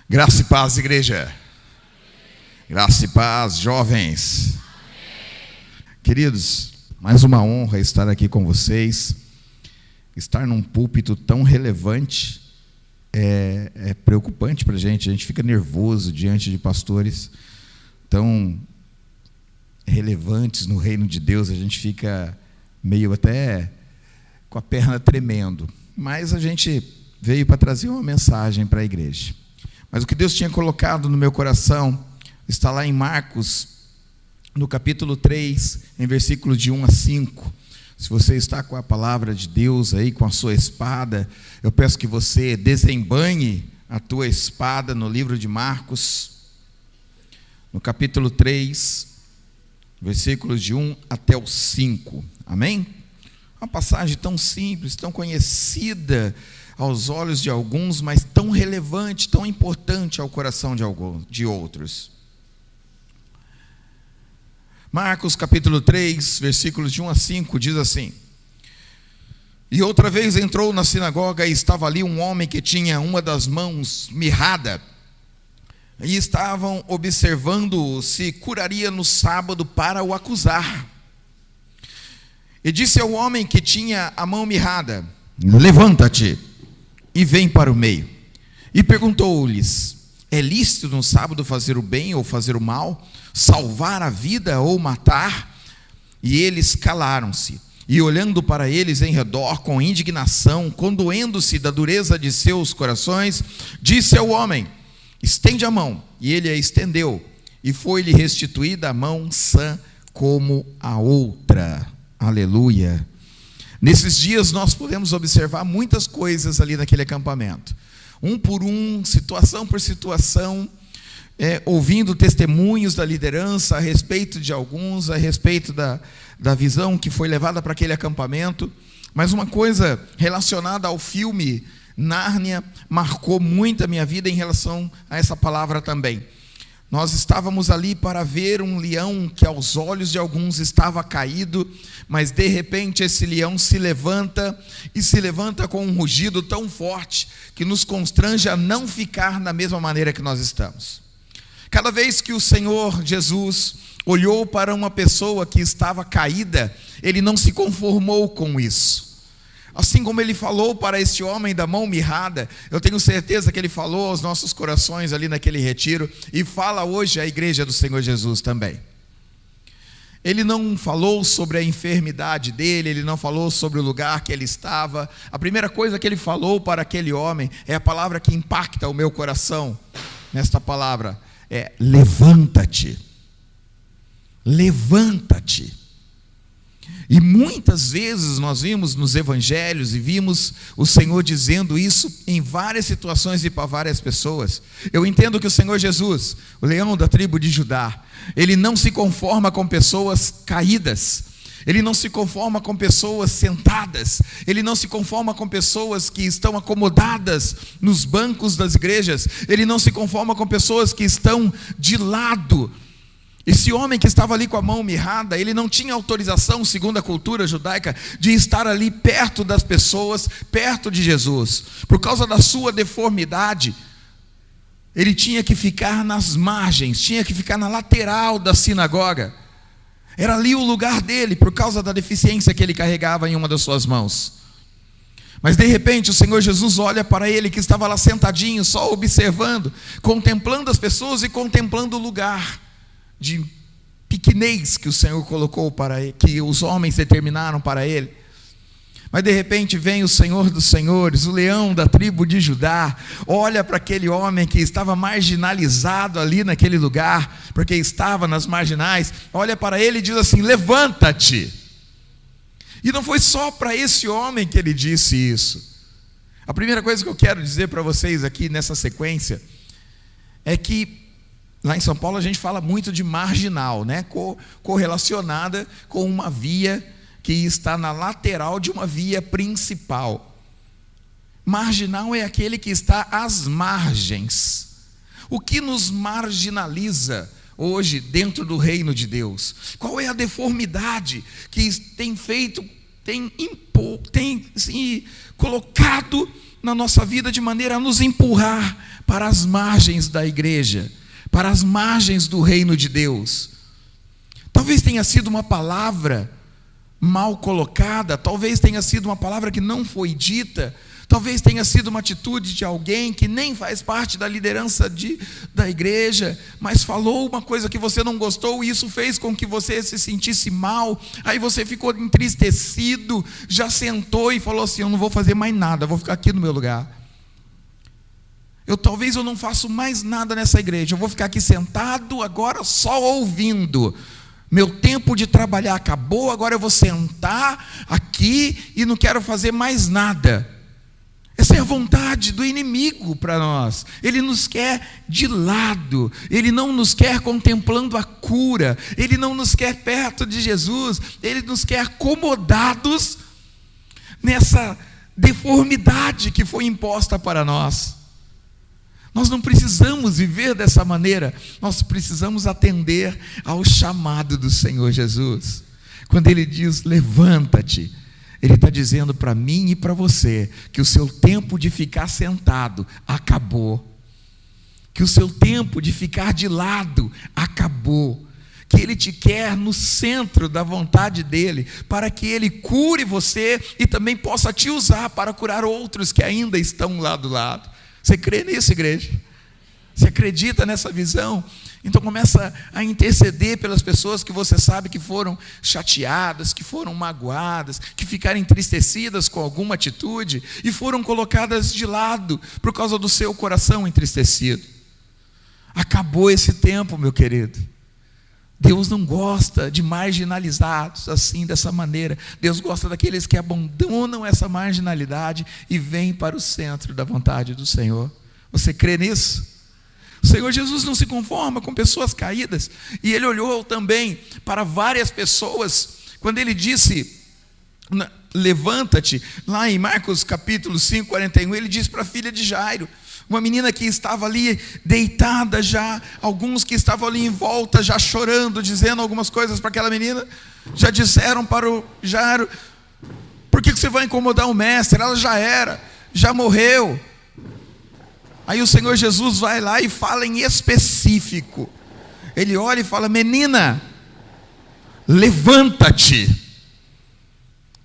Graça e paz, igreja. Graça e paz, jovens. Queridos, mais uma honra estar aqui com vocês. Estar num púlpito tão relevante é preocupante para a gente fica nervoso diante de pastores tão relevantes no reino de Deus. A gente fica meio até com a perna tremendo. Mas a gente veio para trazer uma mensagem para a igreja. Mas o que Deus tinha colocado no meu coração está lá em Marcos, no capítulo 3, em versículos de 1 a 5. Se você está com a palavra de Deus aí, com a sua espada, eu peço que você desembainhe a tua espada no livro de Marcos, no capítulo 3, versículos de 1 até o 5. Amém? Uma passagem tão simples, tão conhecida aos olhos de alguns, mas tão relevante, tão importante ao coração de outros. Marcos capítulo 3, versículos de 1 a 5, diz assim: E outra vez entrou na sinagoga e estava ali um homem que tinha uma das mãos mirrada, e estavam observando se curaria no sábado para o acusar. E disse ao homem que tinha a mão mirrada: Levanta-te e vem para o meio. E perguntou-lhes: É lícito no sábado fazer o bem ou fazer o mal, salvar a vida ou matar? E eles calaram-se. E olhando para eles em redor com indignação, condoendo-se da dureza de seus corações, disse ao homem: Estende a mão. E ele a estendeu, e foi-lhe restituída a mão sã como a outra. Aleluia. Nesses dias nós podemos observar muitas coisas ali naquele acampamento, um por um, situação por situação, ouvindo testemunhos da liderança a respeito de alguns, a respeito da visão que foi levada para aquele acampamento. Mas uma coisa relacionada ao filme Nárnia marcou muito a minha vida em relação a essa palavra também. Nós estávamos ali para ver um leão que aos olhos de alguns estava caído, mas de repente esse leão se levanta, e se levanta com um rugido tão forte que nos constrange a não ficar da mesma maneira que nós estamos. Cada vez que o Senhor Jesus olhou para uma pessoa que estava caída, Ele não se conformou com isso. Assim como Ele falou para esse homem da mão mirrada, eu tenho certeza que Ele falou aos nossos corações ali naquele retiro, e fala hoje à igreja do Senhor Jesus também. Ele não falou sobre a enfermidade dele, Ele não falou sobre o lugar que ele estava. A primeira coisa que Ele falou para aquele homem é a palavra que impacta o meu coração nesta palavra: levanta-te. Levanta-te. E muitas vezes nós vimos nos evangelhos e vimos o Senhor dizendo isso em várias situações e para várias pessoas. Eu entendo que o Senhor Jesus, o leão da tribo de Judá, Ele não se conforma com pessoas caídas, Ele não se conforma com pessoas sentadas, Ele não se conforma com pessoas que estão acomodadas nos bancos das igrejas, Ele não se conforma com pessoas que estão de lado. Esse homem que estava ali com a mão mirrada, ele não tinha autorização, segundo a cultura judaica, de estar ali perto das pessoas, perto de Jesus. Por causa da sua deformidade, ele tinha que ficar nas margens, tinha que ficar na lateral da sinagoga. Era ali o lugar dele, por causa da deficiência que ele carregava em uma das suas mãos. Mas de repente o Senhor Jesus olha para ele que estava lá sentadinho, só observando, contemplando as pessoas e contemplando o lugar de pequenez que o Senhor colocou para ele, que os homens determinaram para ele. Mas de repente vem o Senhor dos Senhores, o leão da tribo de Judá, olha para aquele homem que estava marginalizado ali naquele lugar, porque estava nas marginais, olha para ele e diz assim: levanta-te. E não foi só para esse homem que ele disse isso. A primeira coisa que eu quero dizer para vocês aqui nessa sequência é que lá em São Paulo a gente fala muito de marginal, né? Correlacionada com uma via que está na lateral de uma via principal. Marginal é aquele que está às margens. O que nos marginaliza hoje dentro do reino de Deus? Qual é a deformidade que tem feito, tem colocado na nossa vida de maneira a nos empurrar para as margens da igreja, para as margens do reino de Deus. Talvez tenha sido uma palavra mal colocada, talvez tenha sido uma palavra que não foi dita, talvez tenha sido uma atitude de alguém que nem faz parte da liderança da igreja, mas falou uma coisa que você não gostou e isso fez com que você se sentisse mal, aí você ficou entristecido, já sentou e falou assim: eu não vou fazer mais nada, vou ficar aqui no meu lugar. Talvez eu não faço mais nada nessa igreja, eu vou ficar aqui sentado agora só ouvindo. Meu tempo de trabalhar acabou, agora eu vou sentar aqui e não quero fazer mais nada. Essa é a vontade do inimigo para nós. Ele nos quer de lado, ele não nos quer contemplando a cura, ele não nos quer perto de Jesus, ele nos quer acomodados nessa deformidade que foi imposta para nós. Nós não precisamos viver dessa maneira, nós precisamos atender ao chamado do Senhor Jesus. Quando Ele diz levanta-te, Ele está dizendo para mim e para você que o seu tempo de ficar sentado acabou, que o seu tempo de ficar de lado acabou, que Ele te quer no centro da vontade dEle, para que Ele cure você e também possa te usar para curar outros que ainda estão lá do lado. Você crê nisso, igreja? Você acredita nessa visão? Então começa a interceder pelas pessoas que você sabe que foram chateadas, que foram magoadas, que ficaram entristecidas com alguma atitude e foram colocadas de lado por causa do seu coração entristecido. Acabou esse tempo, meu querido. Deus não gosta de marginalizados assim, dessa maneira. Deus gosta daqueles que abandonam essa marginalidade e vêm para o centro da vontade do Senhor. Você crê nisso? O Senhor Jesus não se conforma com pessoas caídas, e Ele olhou também para várias pessoas, quando Ele disse, levanta-te, lá em Marcos capítulo 5, 41, Ele disse para a filha de Jairo, uma menina que estava ali deitada já, alguns que estavam ali em volta já chorando, dizendo algumas coisas para aquela menina, já disseram para o Jairo: por que você vai incomodar o mestre? Ela já morreu. Aí o Senhor Jesus vai lá e fala em específico, Ele olha e fala: menina, levanta-te.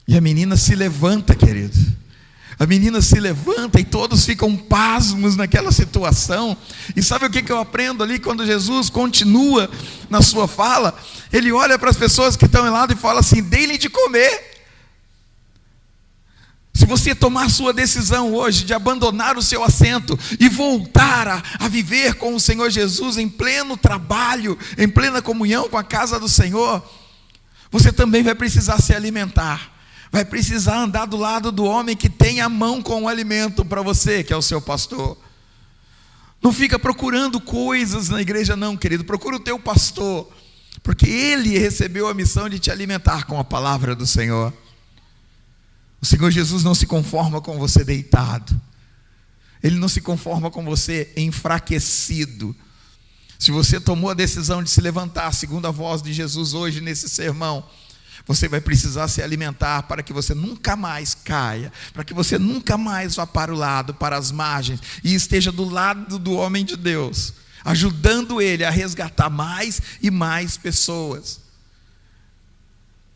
E a menina se levanta, querido. A menina se levanta e todos ficam pasmos naquela situação. E sabe o que eu aprendo ali quando Jesus continua na sua fala? Ele olha para as pessoas que estão ao lado e fala assim: dê-lhe de comer. Se você tomar sua decisão hoje de abandonar o seu assento e voltar a viver com o Senhor Jesus em pleno trabalho, em plena comunhão com a casa do Senhor, você também vai precisar se alimentar. Vai precisar andar do lado do homem que tem a mão com o alimento para você, que é o seu pastor. Não fica procurando coisas na igreja não, querido. Procura o teu pastor, porque ele recebeu a missão de te alimentar com a palavra do Senhor. O Senhor Jesus não se conforma com você deitado. Ele não se conforma com você enfraquecido. Se você tomou a decisão de se levantar, segundo a voz de Jesus hoje nesse sermão, você vai precisar se alimentar para que você nunca mais caia, para que você nunca mais vá para o lado, para as margens, e esteja do lado do homem de Deus, ajudando ele a resgatar mais e mais pessoas.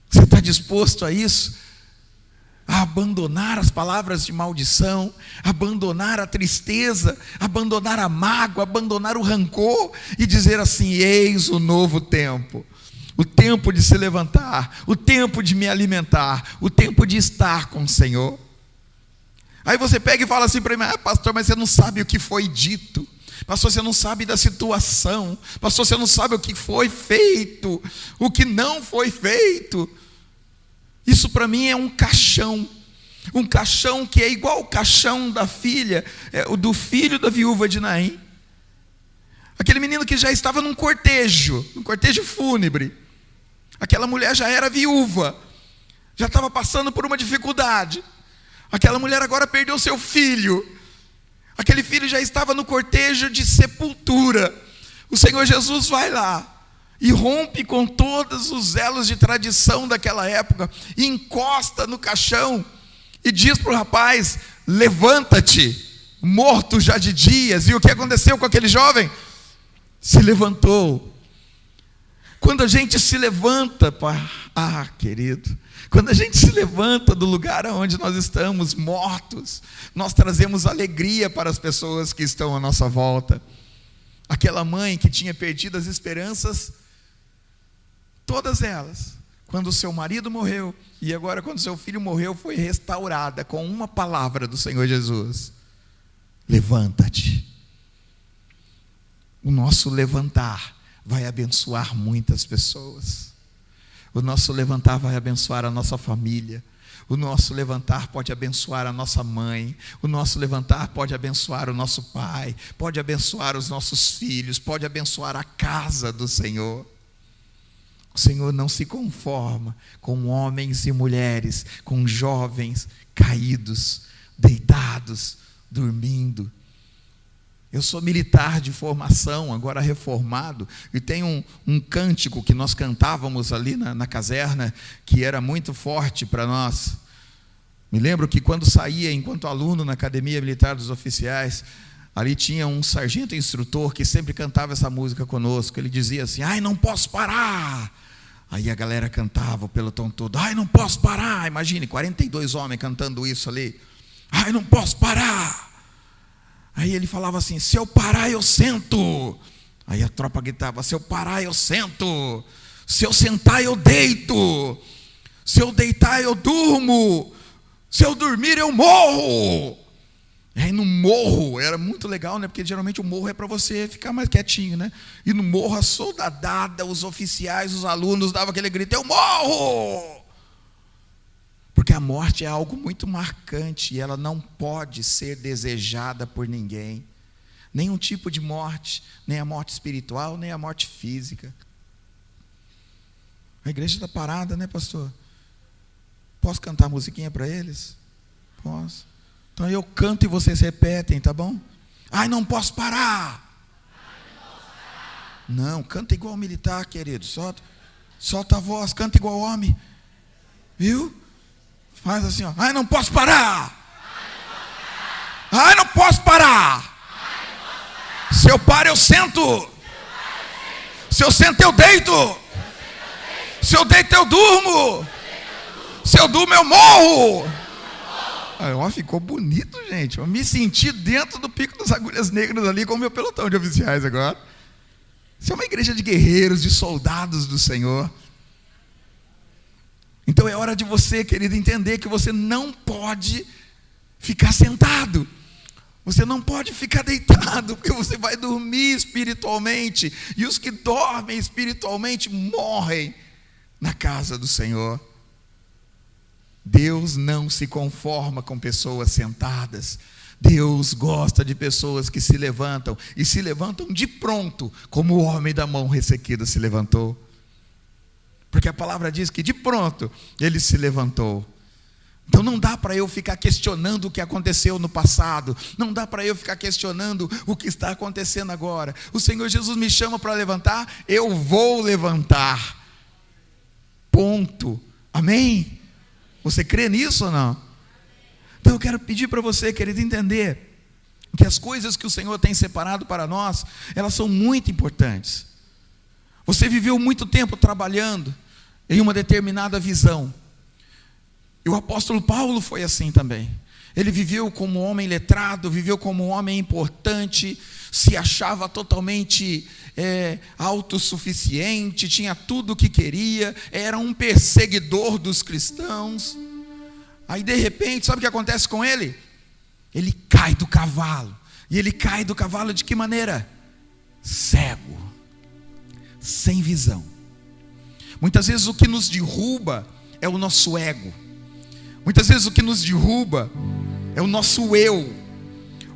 Você está disposto a isso? A abandonar as palavras de maldição, abandonar a tristeza, abandonar a mágoa, abandonar o rancor e dizer assim: eis o novo tempo. O tempo de se levantar, o tempo de me alimentar, o tempo de estar com o Senhor. Aí você pega e fala assim para mim: pastor, mas você não sabe o que foi dito. Pastor, você não sabe da situação. Pastor, você não sabe o que foi feito, o que não foi feito. Isso para mim é um caixão que é igual o caixão da filha, do filho da viúva de Naim. Aquele menino que já estava num cortejo fúnebre. Aquela mulher já era viúva, já estava passando por uma dificuldade. Aquela mulher agora perdeu seu filho. Aquele filho já estava no cortejo de sepultura. O Senhor Jesus vai lá e rompe com todos os elos de tradição daquela época, e encosta no caixão e diz para o rapaz: levanta-te, morto já de dias. E o que aconteceu com aquele jovem? Se levantou. Quando a gente se levanta, querido, quando a gente se levanta do lugar onde nós estamos mortos, nós trazemos alegria para as pessoas que estão à nossa volta. Aquela mãe que tinha perdido as esperanças, todas elas, quando o seu marido morreu, e agora quando seu filho morreu, foi restaurada com uma palavra do Senhor Jesus: levanta-te. O nosso levantar vai abençoar muitas pessoas. O nosso levantar vai abençoar a nossa família. O nosso levantar pode abençoar a nossa mãe. O nosso levantar pode abençoar o nosso pai. Pode abençoar os nossos filhos. Pode abençoar a casa do Senhor. O Senhor não se conforma com homens e mulheres, com jovens caídos, deitados, dormindo. Eu sou militar de formação, agora reformado, e tem um cântico que nós cantávamos ali na caserna, que era muito forte para nós. Me lembro que quando saía, enquanto aluno na Academia Militar dos Oficiais, ali tinha um sargento instrutor que sempre cantava essa música conosco. Ele dizia assim: ai, não posso parar. Aí a galera cantava, o pelotão todo: ai, não posso parar. Imagine, 42 homens cantando isso ali: ai, não posso parar. Aí ele falava assim: se eu parar eu sento. Aí a tropa gritava: se eu parar eu sento. Se eu sentar eu deito. Se eu deitar eu durmo. Se eu dormir eu morro. Aí no morro, era muito legal, né? Porque geralmente o morro é para você ficar mais quietinho, né? E no morro a soldadada, os oficiais, os alunos davam aquele grito: eu morro! Porque a morte é algo muito marcante e ela não pode ser desejada por ninguém. Nenhum tipo de morte, nem a morte espiritual, nem a morte física. A igreja está parada, né, pastor? Posso cantar musiquinha para eles? Posso. Então eu canto e vocês repetem, tá bom? Ai, não posso parar. Não, canta igual militar, querido. Solta a voz, canta igual homem. Viu? Faz assim, ó: ai, não posso parar. Ai, não posso parar. Se eu paro, eu sento. Se eu sento, eu deito. Se eu deito, eu durmo. Se eu durmo, eu morro. Ó, ficou bonito, gente. Eu me senti dentro do Pico das Agulhas Negras ali com o meu pelotão de oficiais agora. Isso é uma igreja de guerreiros, de soldados do Senhor. Então é hora de você, querido, entender que você não pode ficar sentado. Você não pode ficar deitado, porque você vai dormir espiritualmente. E os que dormem espiritualmente morrem na casa do Senhor. Deus não se conforma com pessoas sentadas. Deus gosta de pessoas que se levantam, e se levantam de pronto, como o homem da mão ressequida se levantou. Porque a palavra diz que de pronto ele se levantou. Então não dá para eu ficar questionando o que aconteceu no passado. Não dá para eu ficar questionando o que está acontecendo agora. O Senhor Jesus me chama para levantar, eu vou levantar. Ponto. Amém? Você crê nisso ou não? Então eu quero pedir para você, querido, entender que as coisas que o Senhor tem separado para nós, elas são muito importantes. Você viveu muito tempo trabalhando em uma determinada visão. E o apóstolo Paulo foi assim também. Ele viveu como um homem letrado, viveu como um homem importante, se achava totalmente autossuficiente, tinha tudo o que queria, era um perseguidor dos cristãos. Aí de repente, sabe o que acontece com ele? Ele cai do cavalo. E ele cai do cavalo de que maneira? Cego, sem visão. Muitas vezes o que nos derruba é o nosso ego. Muitas vezes o que nos derruba é o nosso eu.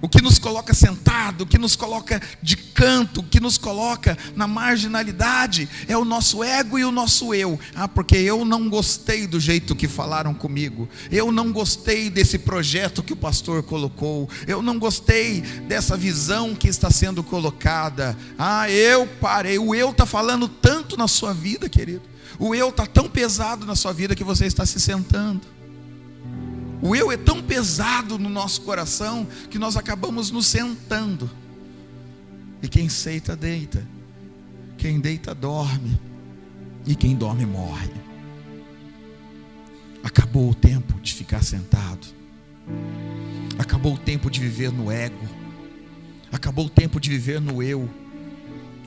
O que nos coloca sentado, o que nos coloca de canto, o que nos coloca na marginalidade é o nosso ego e o nosso eu. Porque eu não gostei do jeito que falaram comigo. Eu não gostei desse projeto que o pastor colocou. Eu não gostei dessa visão que está sendo colocada. Eu parei. O eu está falando tanto na sua vida, querido. O eu está tão pesado na sua vida que você está se sentando. O eu é tão pesado no nosso coração que nós acabamos nos sentando. E quem senta, deita. Quem deita, dorme. E quem dorme, morre. Acabou o tempo de ficar sentado. Acabou o tempo de viver no ego. Acabou o tempo de viver no eu.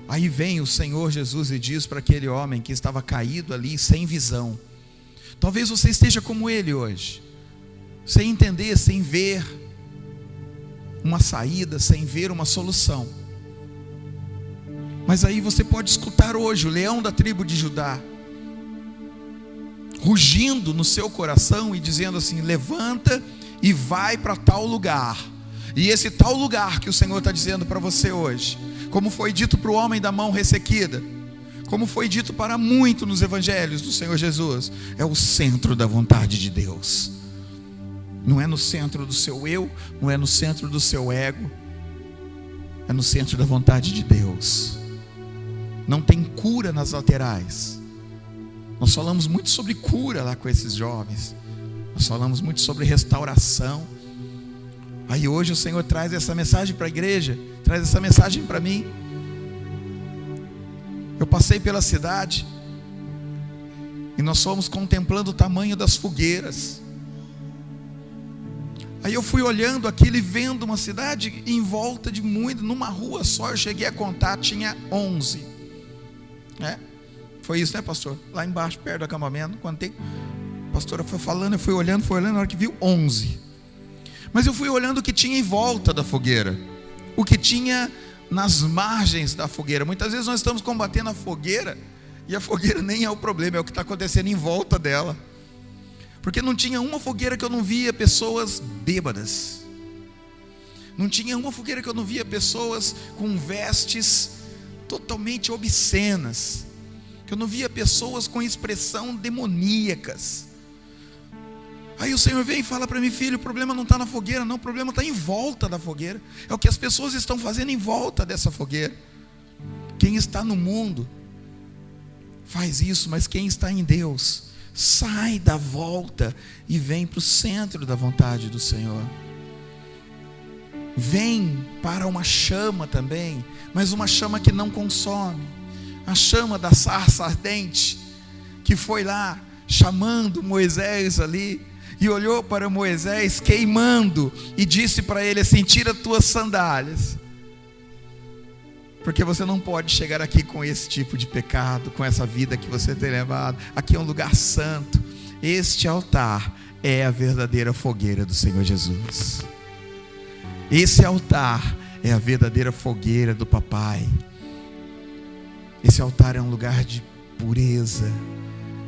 Aí vem o Senhor Jesus e diz para aquele homem que estava caído ali, sem visão. Talvez você esteja como ele hoje, sem entender, sem ver uma saída, sem ver uma solução. Mas aí você pode escutar hoje o leão da tribo de Judá rugindo no seu coração e dizendo assim: levanta e vai para tal lugar. E esse tal lugar que o Senhor está dizendo para você hoje, como foi dito para o homem da mão ressequida, como foi dito para muito nos evangelhos do Senhor Jesus, é o centro da vontade de Deus. Não é no centro do seu eu, não é no centro do seu ego, é no centro da vontade de Deus. Não tem cura nas laterais. Nós falamos muito sobre cura lá com esses jovens. Nós falamos muito sobre restauração. Aí hoje o Senhor traz essa mensagem para a igreja, traz essa mensagem para mim. Eu passei pela cidade e nós fomos contemplando o tamanho das fogueiras. Aí eu fui olhando aquilo e vendo uma cidade em volta de muito, numa rua só, eu cheguei a contar, tinha 11. Foi isso, né, pastor? Lá embaixo, perto do acampamento, quando a pastora foi falando, eu fui olhando, na hora que viu 11. Mas eu fui olhando o que tinha em volta da fogueira, o que tinha nas margens da fogueira. Muitas vezes nós estamos combatendo a fogueira, e a fogueira nem é o problema, é o que está acontecendo em volta dela. Porque não tinha uma fogueira que eu não via pessoas bêbadas, não tinha uma fogueira que eu não via pessoas com vestes totalmente obscenas, que eu não via pessoas com expressão demoníacas. Aí o Senhor vem e fala para mim: filho, o problema não está na fogueira não, o problema está em volta da fogueira. É o que as pessoas estão fazendo em volta dessa fogueira. Quem está no mundo faz isso, mas quem está em Deus sai da volta e vem para o centro da vontade do Senhor. Vem para uma chama também, mas uma chama que não consome. A chama da sarça ardente, que foi lá chamando Moisés ali, e olhou para Moisés queimando, e disse para ele assim: tira tuas sandálias, porque você não pode chegar aqui com esse tipo de pecado, com essa vida que você tem levado. Aqui é um lugar santo. Este altar é a verdadeira fogueira do Senhor Jesus. Esse altar é a verdadeira fogueira do papai. Esse altar é um lugar de pureza.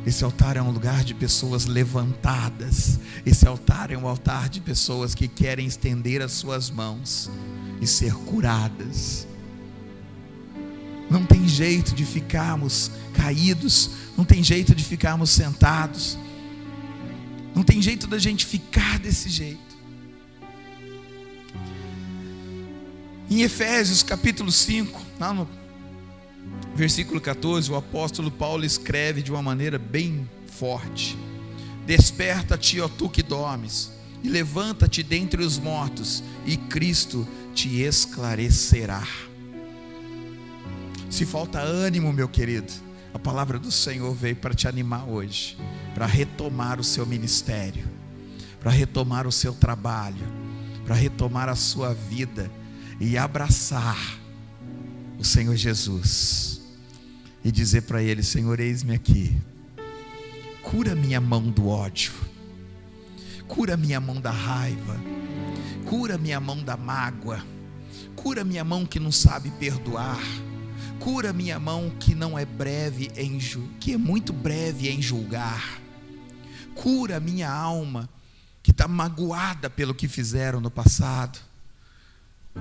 Esse altar é um lugar de pessoas levantadas. Esse altar é um altar de pessoas que querem estender as suas mãos e ser curadas. Não tem jeito de ficarmos caídos, não tem jeito de ficarmos sentados, não tem jeito da gente ficar desse jeito. Em Efésios capítulo 5, lá no versículo 14, o apóstolo Paulo escreve de uma maneira bem forte: desperta-te, ó tu que dormes, e levanta-te dentre os mortos, e Cristo te esclarecerá. Se falta ânimo, meu querido, a palavra do Senhor veio para te animar hoje, para retomar o seu ministério, para retomar o seu trabalho, para retomar a sua vida e abraçar o Senhor Jesus e dizer para Ele: Senhor, eis-me aqui, cura minha mão do ódio, cura minha mão da raiva, cura minha mão da mágoa, cura minha mão que não sabe perdoar, cura minha mão que não é breve que é muito breve em julgar, cura minha alma que está magoada pelo que fizeram no passado,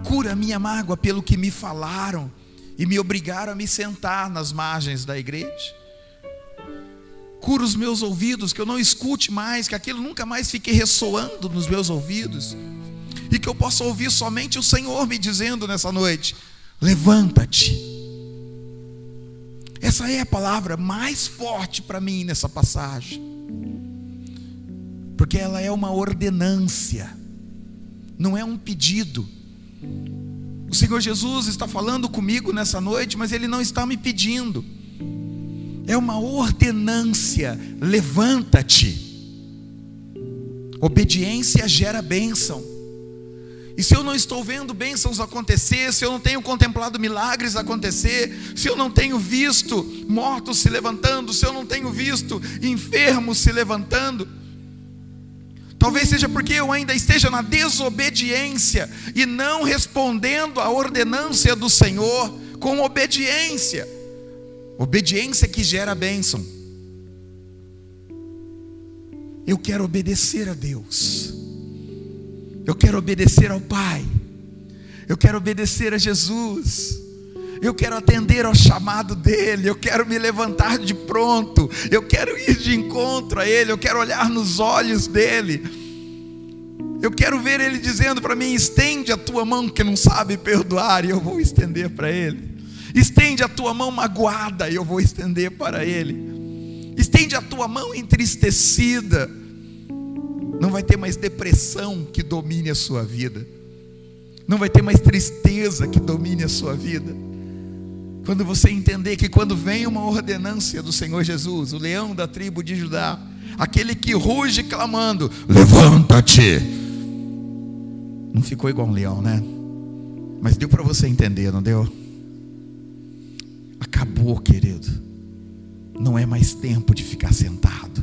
cura minha mágoa pelo que me falaram e me obrigaram a me sentar nas margens da igreja. Cura os meus ouvidos, que eu não escute mais, que aquilo nunca mais fique ressoando nos meus ouvidos, e que eu possa ouvir somente o Senhor me dizendo nessa noite: levanta-te. Essa é a palavra mais forte para mim nessa passagem, porque ela é uma ordenância, não é um pedido. O Senhor Jesus está falando comigo nessa noite, mas Ele não está me pedindo. É uma ordenância. Levanta-te. Obediência gera bênção. E se eu não estou vendo bênçãos acontecer, se eu não tenho contemplado milagres acontecer, se eu não tenho visto mortos se levantando, se eu não tenho visto enfermos se levantando, talvez seja porque eu ainda esteja na desobediência e não respondendo à ordenância do Senhor com obediência. Obediência que gera bênção. Eu quero obedecer a Deus. Eu quero obedecer ao Pai. Eu quero obedecer a Jesus. Eu quero atender ao chamado dEle. Eu quero me levantar de pronto. Eu quero ir de encontro a Ele. Eu quero olhar nos olhos dEle. Eu quero ver Ele dizendo para mim: estende a tua mão que não sabe perdoar, e eu vou estender para Ele. Estende a tua mão magoada, e eu vou estender para Ele. Estende a tua mão entristecida. Não vai ter mais depressão que domine a sua vida. Não vai ter mais tristeza que domine a sua vida. Quando você entender que quando vem uma ordenância do Senhor Jesus, o leão da tribo de Judá, aquele que ruge clamando: levanta-te. Não ficou igual um leão, né? Mas deu para você entender, não deu? Acabou, querido. Não é mais tempo de ficar sentado.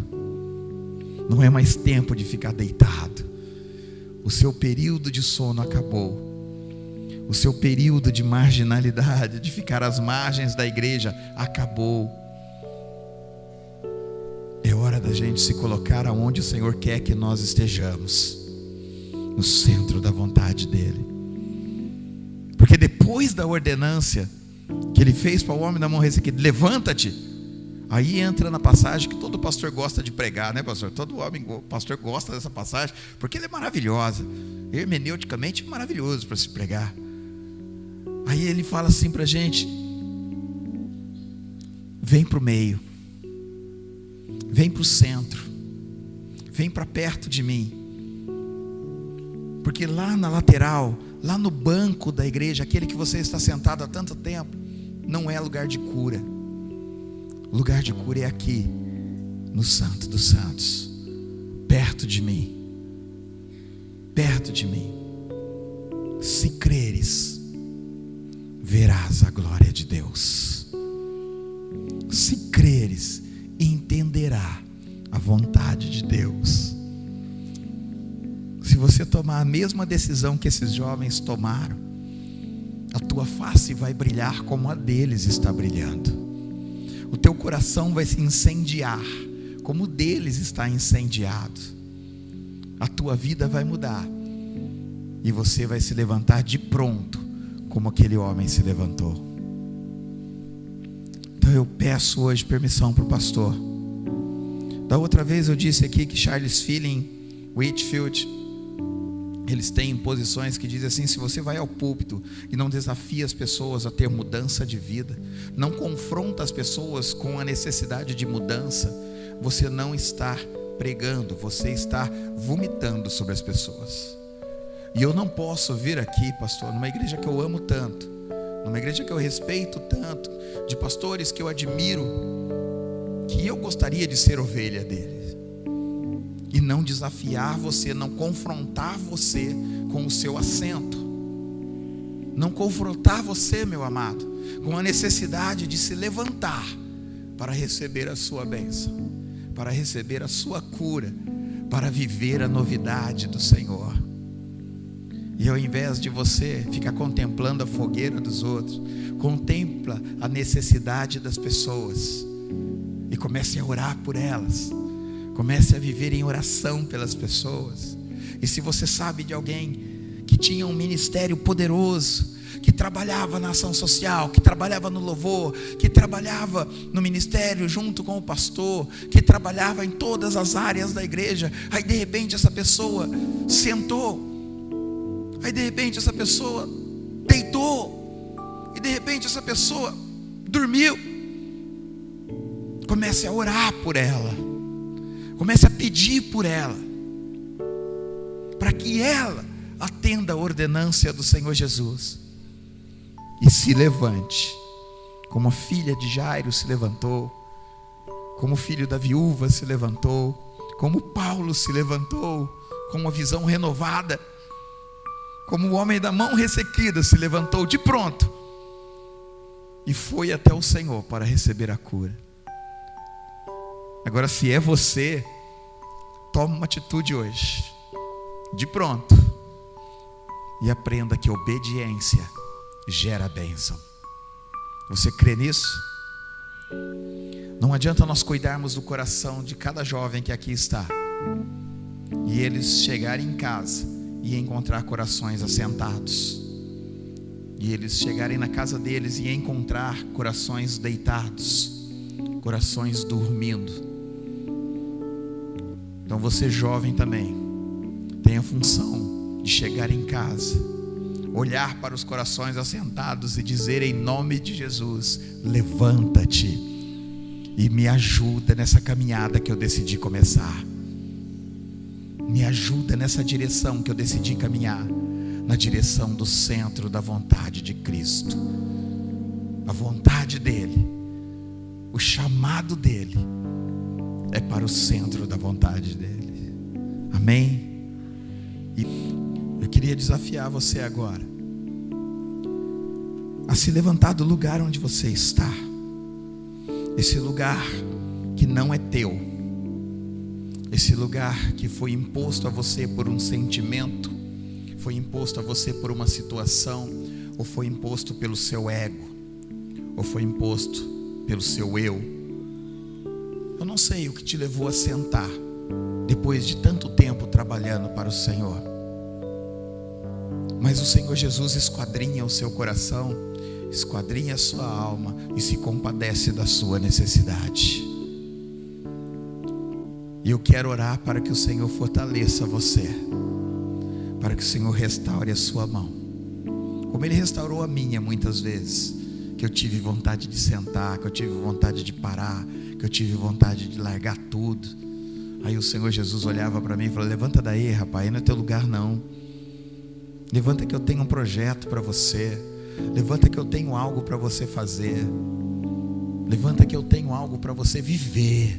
Não é mais tempo de ficar deitado. O seu período de sono acabou. O seu período de marginalidade, de ficar às margens da igreja, acabou. É hora da gente se colocar aonde o Senhor quer que nós estejamos, no centro da vontade dEle. Porque depois da ordenância que Ele fez para o homem da mão ressequida, levanta-te. Aí entra na passagem que todo pastor gosta de pregar, né, pastor? Todo pastor gosta dessa passagem, porque ela é maravilhosa. Hermeneuticamente é maravilhoso para se pregar. Aí ele fala assim para a gente: vem para o meio, vem para o centro, vem para perto de mim. Porque lá na lateral, lá no banco da igreja, aquele que você está sentado há tanto tempo, não é lugar de cura. O lugar de cura é aqui, no Santo dos Santos, perto de mim. Perto de mim. Se creres, verás a glória de Deus. Se creres, entenderá a vontade de Deus. Se você tomar a mesma decisão que esses jovens tomaram, a tua face vai brilhar como a deles está brilhando. O teu coração vai se incendiar como o deles está incendiado. A tua vida vai mudar e você vai se levantar de pronto como aquele homem se levantou. Então eu peço hoje permissão para o pastor. Da outra vez eu disse aqui que Charles Finney, Whitefield, eles têm posições que dizem assim: se você vai ao púlpito e não desafia as pessoas a ter mudança de vida, não confronta as pessoas com a necessidade de mudança, você não está pregando, você está vomitando sobre as pessoas. E eu não posso vir aqui, pastor, numa igreja que eu amo tanto, numa igreja que eu respeito tanto, de pastores que eu admiro, que eu gostaria de ser ovelha deles, e não desafiar você, não confrontar você com o seu assento, não confrontar você, meu amado, com a necessidade de se levantar para receber a sua bênção, para receber a sua cura, para viver a novidade do Senhor. E ao invés de você ficar contemplando a fogueira dos outros, contempla a necessidade das pessoas e comece a orar por elas. Comece a viver em oração pelas pessoas. E se você sabe de alguém que tinha um ministério poderoso, que trabalhava na ação social, que trabalhava no louvor, que trabalhava no ministério junto com o pastor, que trabalhava em todas as áreas da igreja, aí de repente essa pessoa sentou, aí de repente essa pessoa deitou, e de repente essa pessoa dormiu. Comece a orar por ela, comece a pedir por ela, para que ela atenda a ordenância do Senhor Jesus e se levante, como a filha de Jairo se levantou, como o filho da viúva se levantou, como Paulo se levantou, com uma visão renovada, como o homem da mão ressequida se levantou de pronto e foi até o Senhor para receber a cura. Agora, se é você, toma uma atitude hoje, de pronto, e aprenda que obediência gera bênção. Você crê nisso? Não adianta nós cuidarmos do coração de cada jovem que aqui está e eles chegarem em casa e encontrar corações assentados, e eles chegarem na casa deles e encontrar corações deitados, corações dormindo. Então você jovem também tem a função de chegar em casa, olhar para os corações assentados e dizer em nome de Jesus: levanta-te e me ajuda nessa caminhada que eu decidi começar. Me ajuda nessa direção que eu decidi caminhar, na direção do centro da vontade de Cristo. A vontade dele, o chamado dele é para o centro da vontade dele. Amém? E eu queria desafiar você agora a se levantar do lugar onde você está, esse lugar que não é teu, esse lugar que foi imposto a você por um sentimento, foi imposto a você por uma situação, ou foi imposto pelo seu ego, ou foi imposto pelo seu eu. Eu não sei o que te levou a sentar depois de tanto tempo trabalhando para o Senhor, mas o Senhor Jesus esquadrinha o seu coração, esquadrinha a sua alma e se compadece da sua necessidade. E eu quero orar para que o Senhor fortaleça você, para que o Senhor restaure a sua mão, como Ele restaurou a minha muitas vezes, que eu tive vontade de sentar, que eu tive vontade de parar, que eu tive vontade de largar tudo. Aí o Senhor Jesus olhava para mim e falou: levanta daí, rapaz, aí não é teu lugar não. Levanta que eu tenho um projeto para você. Levanta que eu tenho algo para você fazer. Levanta que eu tenho algo para você viver.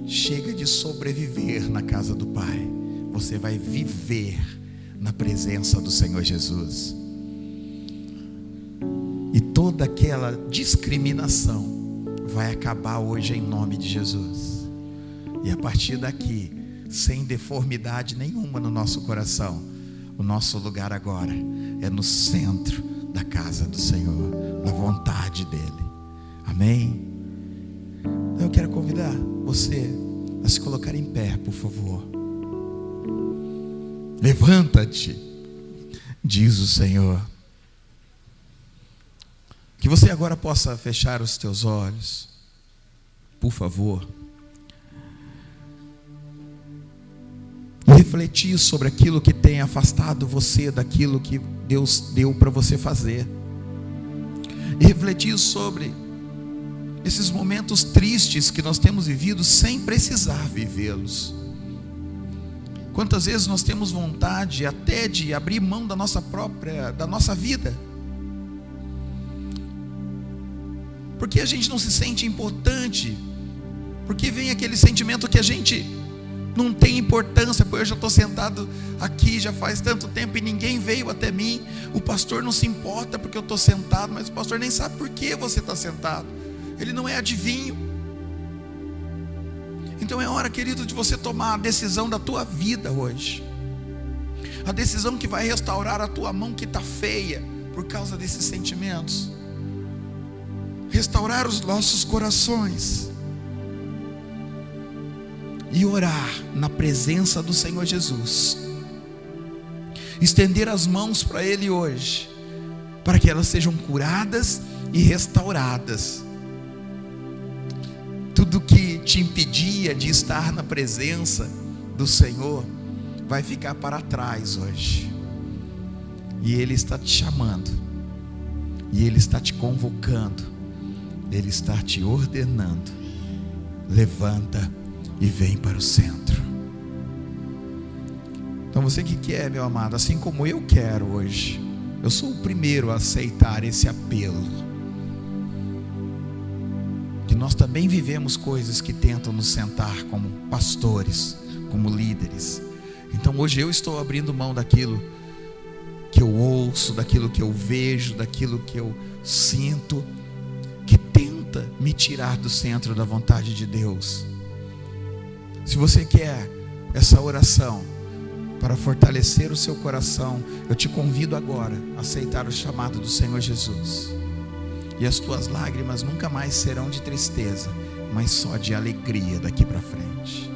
Chega de sobreviver na casa do Pai. Você vai viver na presença do Senhor Jesus. E toda aquela discriminação vai acabar hoje em nome de Jesus. E a partir daqui, sem deformidade nenhuma no nosso coração, o nosso lugar agora é no centro da casa do Senhor, na vontade dEle. Amém? Eu quero convidar você a se colocar em pé, por favor. Levanta-te, diz o Senhor. Que você agora possa fechar os teus olhos, por favor, e refletir sobre aquilo que tem afastado você daquilo que Deus deu para você fazer, e refletir sobre esses momentos tristes que nós temos vivido sem precisar vivê-los. Quantas vezes nós temos vontade até de abrir mão da nossa vida, porque a gente não se sente importante, porque vem aquele sentimento que a gente não tem importância. Pois eu já estou sentado aqui já faz tanto tempo e ninguém veio até mim. O pastor não se importa porque eu estou sentado, mas o pastor nem sabe por que você está sentado. Ele não é adivinho. Então é hora, querido, de você tomar a decisão da tua vida hoje, a decisão que vai restaurar a tua mão que está feia por causa desses sentimentos, restaurar os nossos corações e orar na presença do Senhor Jesus, estender as mãos para Ele hoje, para que elas sejam curadas e restauradas. Tudo que te impedia de estar na presença do Senhor vai ficar para trás hoje, e Ele está te chamando, e Ele está te convocando, Ele está te ordenando: levanta e vem para o centro. Então você que quer, meu amado, assim como eu quero hoje, eu sou o primeiro a aceitar esse apelo, que nós também vivemos coisas que tentam nos sentar como pastores, como líderes. Então hoje eu estou abrindo mão daquilo que eu ouço, daquilo que eu vejo, daquilo que eu sinto, que tenta me tirar do centro da vontade de Deus. Se você quer essa oração para fortalecer o seu coração, eu te convido agora a aceitar o chamado do Senhor Jesus. E as tuas lágrimas nunca mais serão de tristeza, mas só de alegria daqui para frente.